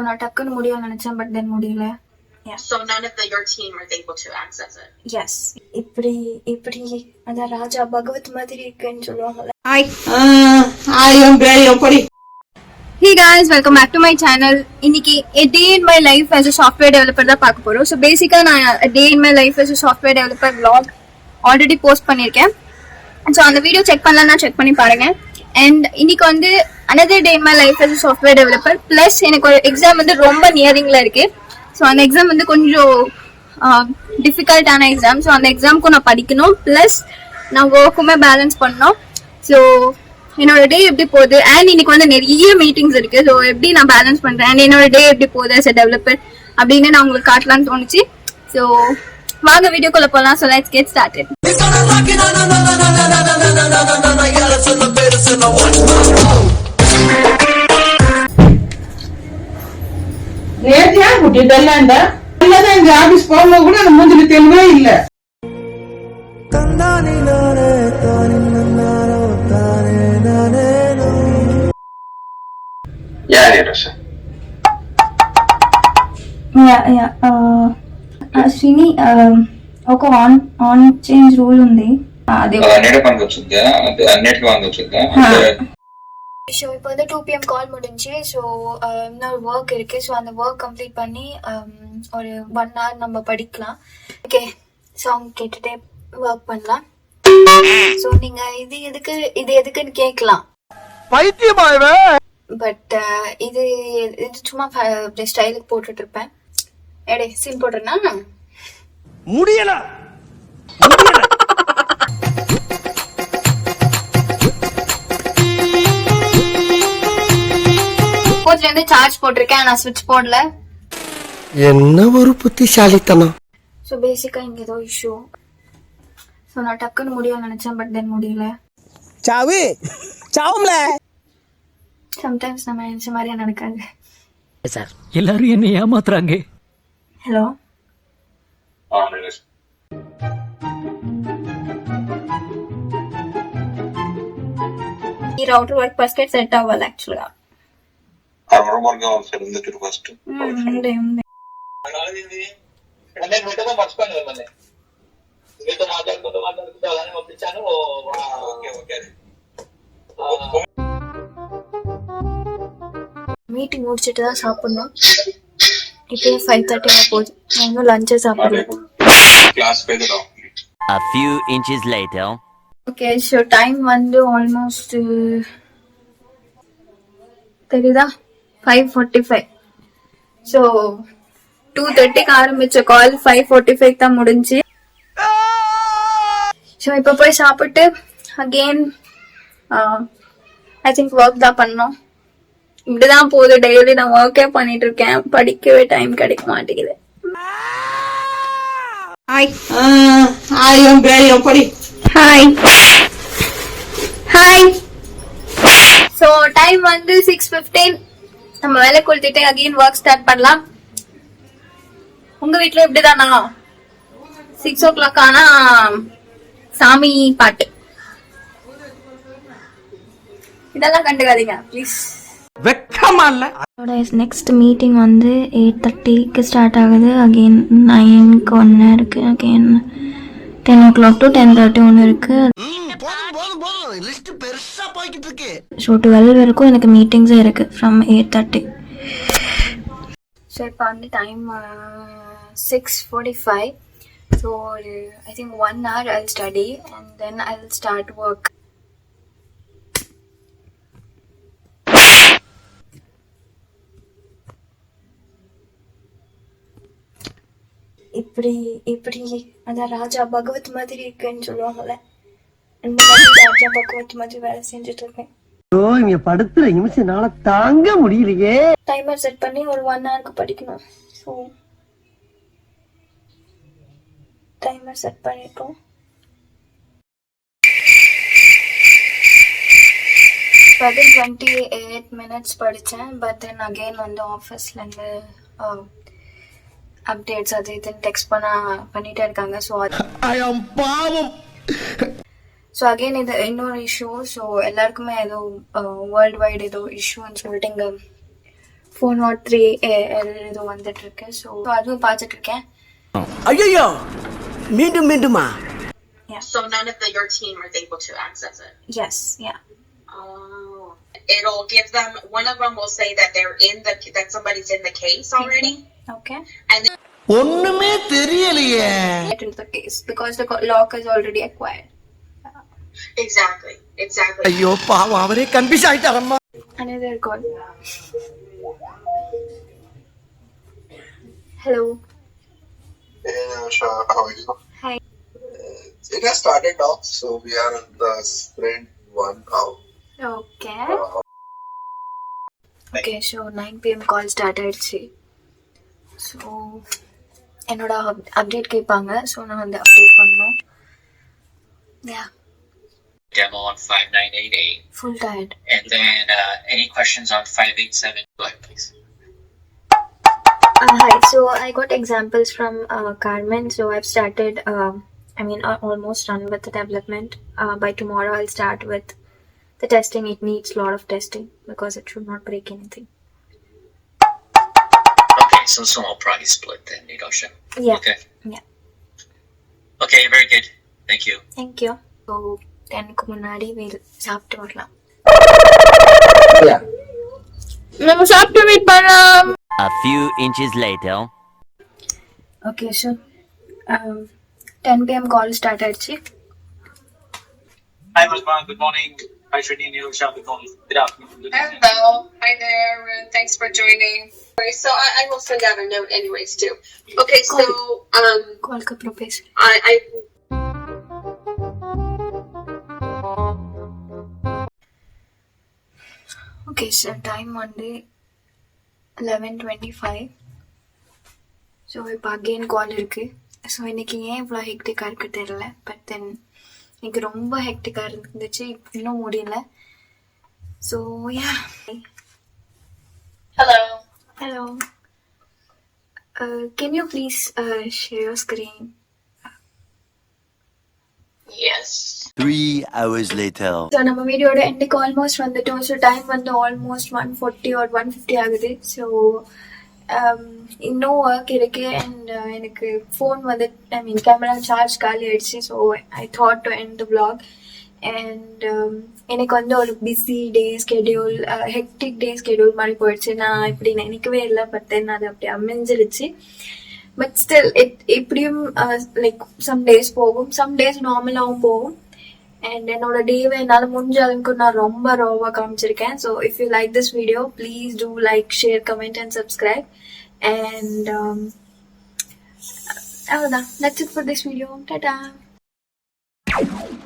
நான் டக்குன்னு முடியும்னு நினைச்சேன், பட் தென் முடியல. So none of your team are able to access it. Yes. இப்படி அத ராஜா பகவத் மாதிரி இருக்குன்னு சொல்லுவாங்கல்ல. Hey guys, welcome back to my channel. இன்னைக்கு a day in my life as a software developer தான் பார்க்க போறோம். So basically நான் a day in my life as a software developer vlog already post பண்ணிருக்கேன். So அந்த video check பண்ணலன்னா check பண்ணி பாருங்க. And இன்னைக்கு வந்து another day in my life as a software developer plus எனக்கு ஒரு எக்ஸாம் வந்து ரொம்ப நியரிங்ல இருக்கு. ஸோ அந்த எக்ஸாம் வந்து கொஞ்சம் டிஃபிகல்ட்டான எக்ஸாம். ஸோ அந்த எக்ஸாமுக்கும் நான் படிக்கணும், ப்ளஸ் நான் ஒர்க்குமே பேலன்ஸ் பண்ணணும். ஸோ என்னோட டே எப்படி போகுது, அண்ட் இன்னைக்கு வந்து நிறைய மீட்டிங்ஸ் இருக்கு. ஸோ எப்படி நான் பேலன்ஸ் பண்றேன் அண்ட் என்னோட டே எப்படி போகுது as a developer அப்படின்னு நான் உங்களுக்கு காட்டலாம்னு தோணுச்சு. ஸோ வாங்க வீடியோக்குள்ள போகலாம். So let's get started. நேத்தியா குட்டிட்டல்லாண்டா இல்லதான் இந்த ஆபீஸ் போகும்போது கூட அந்த மூஞ்சில தெளிவே இல்ல. శ్రీని ఒక ఆన్ చేంజ్ రూల్ ఉంది, అది ஸோ இப்போ வந்து 2 PM கால் முடிஞ்சு. ஸோ இன்னொரு ஒர்க் இருக்கு. ஸோ அந்த ஒர்க் கம்ப்ளீட் பண்ணி ஒரு 1 hour நம்ம படிக்கலாம். ஓகே, சாங் கேட்டுட்டே ஒர்க் பண்ணலாம். ஸோ நீங்க இது எதுக்குன்னு கேட்கலாம், பட் இது சும்மா ஸ்டைலுக்கு போட்டுட்டு இருப்பேன். எடே சீன் போட்டுருனா முடியல. இருந்து சார்ஜ் போட்டிருக்கேன், நான் ஸ்விட்ச் போடல. என்ன ஒரு புத்திசாலித்தனம். சோ பேசிக்கா இங்க ஏதோ இஷ்யூ. சோ நான் டக்குன்னு முடியும்னு நினைச்சேன், பட் தென் முடியல. சாவும்ல. சம்டைம்ஸ் நம்ம நினைச்ச மாதிரியா நடக்காது. சார் எல்லாரும் என்ன ஏமாத்துறாங்க. ஹலோ, ఈ రౌటర్ వర్క్ బస్కెట్ సెట్ అవ్వాలి యాక్చువల్ గా. மீட்டிங் முடிச்சிட்டு தான் சாப்பிடணும். இப்போ 5:30 போகுது. நான் லஞ்ச் சாப்பிடுறேன். A few inches later. Okay, so time வந்து almost தெரியுதா 5:45. ஸோ 2:30க்கு ஆரம்பிச்ச கால் 5:45 தான் முடிஞ்சு. ஸோ இப்போ போய் சாப்பிட்டு அகெயின் ஐ திங்க் ஒர்க் தான் பண்ணோம். இப்படிதான் போகுது டெய்லி. நான் ஒர்க்கே பண்ணிட்டு இருக்கேன், படிக்கவே டைம் கிடைக்க மாட்டேங்குது. Hi hi. ஸோ டைம் வந்து 6:15. நம்ம வேலை கொளுத்திட்டு அகைன் ஒர்க் ஸ்டார்ட் பண்ணலாம். உங்க வீட்டுல எப்படிதானா 6 o'clock ஆனா சாமி பாட்டு, இதெல்லாம் கண்டுக்காதீங்க ப்ளீஸ். வெக்கமா இல்ல. நெக்ஸ்ட் மீட்டிங் வந்து 8:30க்கு ஸ்டார்ட் ஆகுது. அகைன் 9க்கு ஒன்று இருக்கு. அகைன் 10 o'clock to 10:30 ஒன்று இருக்கு. ஸோ 12 வரைக்கும் எனக்கு மீட்டிங்ஸே இருக்கு ஃப்ரம் 8:30. ஸோ இப்போ வந்து time 6:45. So I think 1 hour I'll study and then I'll start work. இப்படி அதான் ராஜா பகவத் மாதிரி இருக்குன்னு சொல்லுவாங்கல்ல, ராஜா பகவத் மாதிரி வேலை செஞ்சுட்டு இருக்கேன். இங்க படுத்துற நிமிஷம்னால தாங்க முடியலையே. டைமர் செட் பண்ணி ஒரு 1 hourக்கு படிக்கணும். ஸோ டைமர் செட் பண்ணிட்டோம். அது 28 minutes படித்தேன். பட் தென் அகெயின் வந்து ஆஃபீஸ்லேருந்து அப்டேட்ஸ் அது இதுன்னு டெக்ஸ்ட் பண்ணிட்டே இருக்காங்க. ஸோ ஸோ அகெயின் இது இன்னொரு இஷ்யூ. ஸோ எல்லாருக்குமே ஏதோ வேர்ல்டு வைடு ஏதோ இஷ்யூன்னு சொல்லிட்டு இங்கே 403 ஏதோ வந்துட்டு இருக்கு. ஸோ அதுவும் பார்த்துட்டு இருக்கேன். ஐயோ மீண்டும் மீண்டுமா? So none of your team are able to access it. Yes, yeah. Oh. It'll give them, one of them will say that that somebody's in the case already. Okay. And then ஒண்ணுமே தெரியலையே. Get into the case because the lock is already acquired. exactly. ஐயோ பாவம் அவரே confuse ஆயிட்டாரம்மா. Another call. Hello. Hey, Sure, how are you? Hi. It has started now, so we are on the sprint 1 now. Okay. Okay, so 9 PM call start ஆயிடுச்சு. So என்னோட update கேட்பாங்க. So நான் வந்து update பண்ணணும். யா Demo on 5988. Full tired. And then any questions on 587? Go ahead, please. Hi. So I got examples from Carmen. So I've started. Almost done with the development. By tomorrow, I'll start with the testing. It needs a lot of testing because it should not break anything. Okay, so small price split then, Nidosha. Yeah. Okay. Yeah. Okay, very good. Thank you. Thank you. So 10க்கு முன்னாடி சாப்பிட்டு வரலாம். நம்ம சாப்பிட்டு wait பண்ணலாம். A few inches later. Okay, so 10 PM call start ஆயிடுச்சு. Hi, Rosman. Good morning. Hi, Shrini. Nirosha. Good morning. Good afternoon. Good morning. hello. Hi there. Thanks for joining. Okay, so I will send out a note anyways too. Okay, so Call ka pro பேசு. I Okay, so time வந்து 11:25. So இப்போ again கால் இருக்கு. So இன்னைக்கு ஏன் இவ்வளோ ஹெக்டிக்காக இருக்கு தெரியல. But then இன்னைக்கு ரொம்ப ஹெக்டிக்காக இருந்துச்சு. இன்னும் முடியல. So yeah. hello. Hello. Can you please share your screen? Yes. 3 hours later. So நம்ம வீடியோட எண்டுக்கு ஆல்மோஸ்ட் வந்துட்டோம். ஸோ டைம் வந்து ஆல்மோஸ்ட் 140 or 150 ஆகுது. ஸோ இன்னும் ஒர்க் இருக்கு. அண்ட் எனக்கு ஃபோன் வந்து கேமரா சார்ஜ் காலி ஆயிடுச்சு. So I thought to end the vlog. And எனக்கு வந்து ஒரு பிஸி டே ஸ்கெடியூல், ஹெக்டிக் டே ஸ்கெடியூல் மாதிரி போயிடுச்சு. நான் இப்படி நினைக்கவே இல்லை. பட் தென் அது அப்படி அமைஞ்சிருச்சு. பட் ஸ்டில் இப்படியும் லைக் சம் டேஸ் போகும், சம் டேஸ் நார்மலாகவும் போகும். அண்ட் என்னோட டேவை என்னால் முடிஞ்ச அளவுக்கு நான் ரொம்ப ராவாக காமிச்சிருக்கேன். So if you like this video please do like, share, comment and subscribe. And அவ்வளோதான். That's it for this video. Tata.